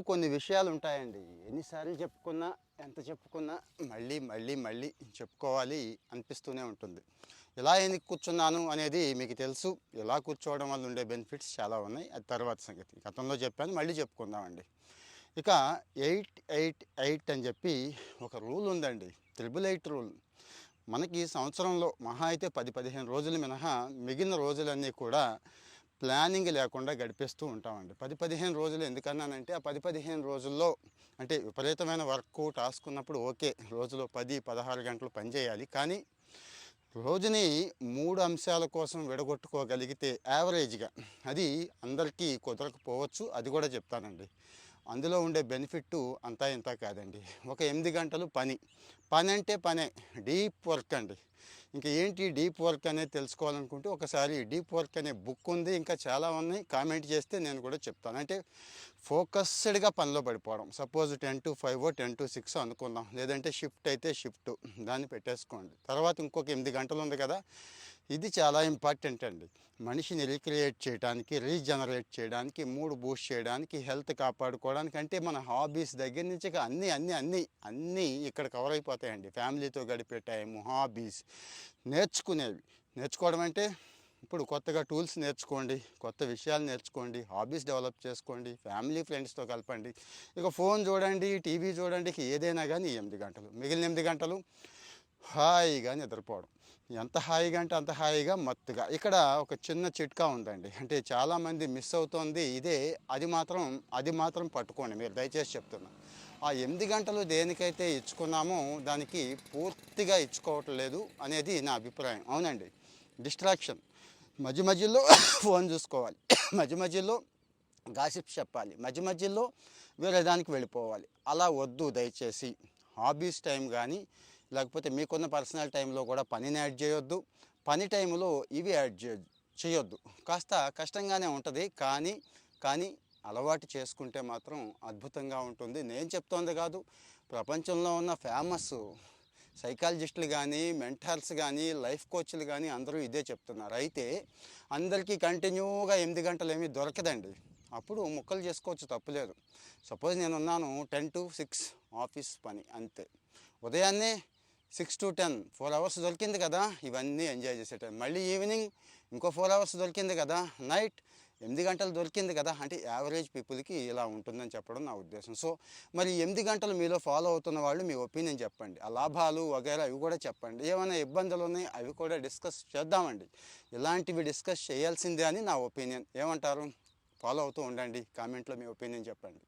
కొన్ని విషయాలు ఉంటాయండి. ఎన్నిసార్లు చెప్పుకున్నా, ఎంత చెప్పుకున్నా మళ్ళీ, మళ్ళీ, మళ్ళీ చెప్పుకోవాలి అనిపిస్తూనే ఉంటుంది. ఎలా ఎందుకు కూర్చున్నాను అనేది మీకు తెలుసు. ఎలా కూర్చోవడం వల్ల ఉండే బెనిఫిట్స్ చాలా ఉన్నాయి. అది తర్వాత సంగతి. గతంలో చెప్పాను, మళ్ళీ చెప్పుకుందామండి. ఇక 8-8-8 అని చెప్పి ఒక రూల్ ఉందండి. 888 రూల్. మనకి సంవత్సరంలో మహా అయితే 10-15 రోజులు మినహా మిగిలిన రోజులన్నీ కూడా ప్లానింగ్ లేకుండా గడిపేస్తూ ఉంటామండి. 10-15 రోజులు ఎందుకన్నానంటే, ఆ 10-15 రోజుల్లో అంటే విపరీతమైన వర్క్ టాస్క్ ఉన్నప్పుడు ఓకే, రోజులో 10-16 గంటలు పనిచేయాలి. కానీ రోజుని 3 అంశాల కోసం విడగొట్టుకోగలిగితే యావరేజ్గా, అది అందరికీ కుదరకపోవచ్చు, అది కూడా చెప్తానండి. అందులో ఉండే బెనిఫిట్ అంతా ఇంత కాదండి. ఒక 8 గంటలు పని. పని అంటే పనే, డీప్ వర్క్ అండి. ఇంకా ఏంటి డీప్ వర్క్ అనేది తెలుసుకోవాలనుకుంటే ఒకసారి డీప్ వర్క్ అనే బుక్ ఉంది, ఇంకా చాలా ఉన్నాయి. కామెంట్ చేస్తే నేను కూడా చెప్తాను. అంటే ఫోకస్డ్గా పనిలో పడిపోవడం. సపోజ్ 10 to 5 10 to 6 అనుకుందాం, లేదంటే షిఫ్ట్ అయితే షిఫ్ట్, దాన్ని పెట్టేసుకోండి. తర్వాత ఇంకొక 8 గంటలు ఉంది కదా, ఇది చాలా ఇంపార్టెంట్ అండి. మనిషిని రీక్రియేట్ చేయడానికి, రీజనరేట్ చేయడానికి, మూడ్ బూస్ట్ చేయడానికి, హెల్త్ కాపాడుకోవడానికి, అంటే మన హాబీస్ దగ్గర నుంచి ఇక అన్నీ అన్నీ అన్నీ అన్నీ ఇక్కడ కవర్ అయిపోతాయండి. ఫ్యామిలీతో గడిపే టైము, హాబీస్, నేర్చుకునేవి. నేర్చుకోవడం అంటే ఇప్పుడు కొత్తగా టూల్స్ నేర్చుకోండి, కొత్త విషయాలు నేర్చుకోండి, హాబీస్ డెవలప్ చేసుకోండి, ఫ్యామిలీ ఫ్రెండ్స్తో కలపండి. ఇక ఫోన్ చూడండి, టీవీ చూడండి, ఇక ఏదైనా కానీ 8 గంటలు, మిగిలిన 8 గంటలు హాయిగా నిద్రపోవడం. ఎంత హాయిగా అంటే అంత హాయిగా, మత్తుగా. ఇక్కడ ఒక చిన్న చిట్కా ఉందండి, అంటే చాలామంది మిస్ అవుతోంది ఇదే. అది మాత్రం పట్టుకోండి, మీరు దయచేసి చెప్తున్నా. ఆ 8 గంటలు దేనికైతే ఇచ్చుకున్నామో దానికి పూర్తిగా ఇచ్చుకోవట్లేదు అనేది నా అభిప్రాయం. అవునండి, డిస్ట్రాక్షన్. మధ్య మధ్యలో ఫోన్ చూసుకోవాలి, మధ్య మధ్యలో గాసిప్స్ చెప్పాలి, మధ్య మధ్యలో వేరే దానికి వెళ్ళిపోవాలి. అలా వద్దు దయచేసి. హాబీస్ టైం కానీ, లేకపోతే మీకున్న పర్సనల్ టైంలో కూడా పనిని యాడ్ చేయొద్దు. పని టైంలో ఇవి యాడ్ చేయొద్దు. కాస్త కష్టంగానే ఉంటుంది, కానీ అలవాటు చేసుకుంటే మాత్రం అద్భుతంగా ఉంటుంది. నేను చెప్తోంది కాదు, ప్రపంచంలో ఉన్న ఫేమస్ సైకాలజిస్టులు కానీ, మెంటర్స్ కానీ, లైఫ్ కోచ్లు కానీ అందరూ ఇదే చెప్తున్నారు. అయితే అందరికీ కంటిన్యూగా 8 గంటలు ఏమీ దొరకదండి. అప్పుడు ముక్కలు చేసుకోవచ్చు, తప్పులేదు. సపోజ్ నేనున్నాను 10 to 6 ఆఫీస్ పని, అంతే. ఉదయాన్నే 6 to 10 4 అవర్స్ దొరికింది కదా, ఇవన్నీ ఎంజాయ్ చేసే టైం. మళ్ళీ ఈవినింగ్ ఇంకో 4 అవర్స్ దొరికింది కదా, నైట్ 8 గంటలు దొరికింది కదా. అంటే యావరేజ్ పీపుల్కి ఇలా ఉంటుందని చెప్పడం నా ఉద్దేశం. సో మరి 8 గంటలు మీలో ఫాలో అవుతున్న వాళ్ళు మీ ఒపీనియన్ చెప్పండి. ఆ లాభాలు వగైరా అవి కూడా చెప్పండి. ఏమైనా ఇబ్బందులు ఉన్నాయి అవి కూడా డిస్కస్ చేద్దామండి. ఇలాంటివి డిస్కస్ చేయాల్సిందే అని నా ఒపీనియన్. ఏమంటారు? ఫాలో అవుతూ ఉండండి. కామెంట్లో మీ ఒపీనియన్ చెప్పండి.